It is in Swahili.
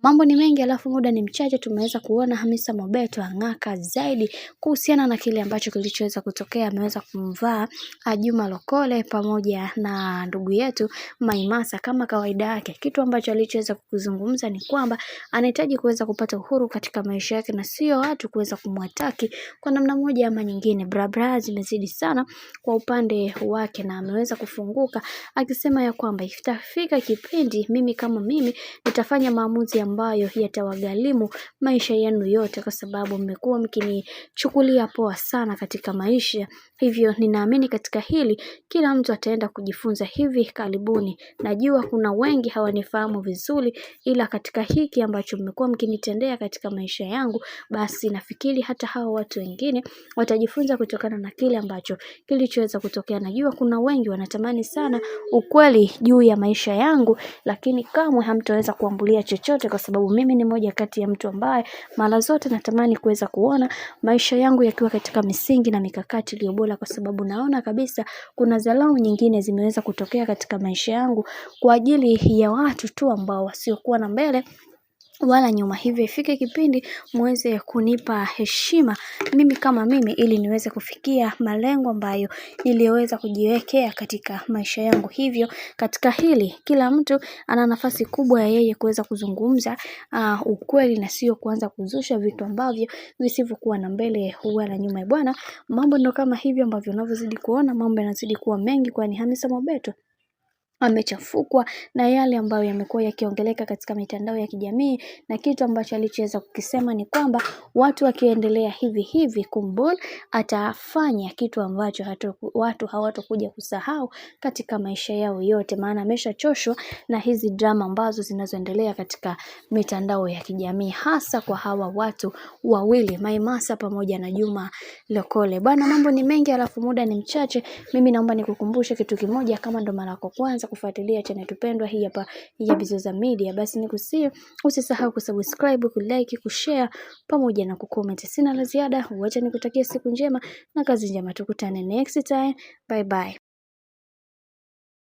Mambo ni mengi alafu muda ni mchache, tumeweza kuona Hamisa Mobeto ang'aka zaidi kuhusiana na kile ambacho kilichoweza kutokea. Ameweza kumvaa Juma Lokole pamoja na ndugu yetu Maimasa kama kawaida yake. Kitu ambacho alichoweza kuzungumza ni kwamba anahitaji kuweza kupata uhuru katika maisha yake na sio watu kuweza kumwataki kwa namna moja ama nyingine. Bra zimezidi sana kwa upande wake na ameweza kufunguka akisema ya kwamba itafika kipindi mimi kama mimi nitafanya maamuzi ambayo yatawagharimu maisha yenu yote, kwa sababu mmekuwa mkinichukulia poa sana katika maisha. Hivyo ninaamini katika hili kila mtu ataenda kujifunza hivi karibuni. Najua kuna wengi hawanifahamu vizuri, ila katika hiki ambacho mmekuwa mkinitendea katika maisha yangu, basi nafikiri hata hao watu wengine watajifunza kutokana na kile ambacho kilichoweza kutokea. Najua kuna wengi wanatamani sana ukweli juu ya maisha yangu, lakini kamwe hamtaweza kuambulia chochote, kwa sababu mimi ni moja kati ya mtu ambaye mara zote natamani kuweza kuona maisha yangu yakiwa katika misingi na mikakati iliyo bora, kwa sababu naona kabisa kuna dharau nyingine zimeweza kutokea katika maisha yangu kwa ajili ya watu tu ambao wasiokuwa na mbele wala nyuma. Hivyo ifike kipindi muweze kunipa heshima mimi kama mimi, ili niweze kufikia malengo ambayo niliweza kujiwekea katika maisha yangu. Hivyo katika hili kila mtu ana nafasi kubwa ya yeye kuweza kuzungumza ukweli na sio kuanza kuzusha vitu ambavyo visivyokuwa na mbele wala nyuma. Bwana, mambo ndio kama hivyo ambavyo unavyozidi kuona mambo yanazidi kuwa mengi, kwani Hamisa Mobeto amechafukwa na yale ambayo yamekuwa yakiongeleka katika mitandao ya kijamii, na kitu ambacho alichoweza kukisema ni kwamba watu wakiendelea hivi Kumbol atafanya kitu ambacho watu hawatakuja kusahau katika maisha yao yote, maana ameshachoshwa na hizi drama ambazo zinazoendelea katika mitandao ya kijamii, hasa kwa hawa watu wawili Maimasa pamoja na Juma Lokole. Bwana, mambo ni mengi alafu muda ni mchache. Mimi naomba nikukumbushe kitu kimoja, kama ndo mara yako kwanza kufuatilia channel tupendwa hii hapa ya Bizoza Media, basi nikusii usisahau kusubscribe, kulike, kushare pamoja na kucomment. Sina la ziada, wacha nikutakia siku njema na kazi njema, tukutane next time. Bye bye.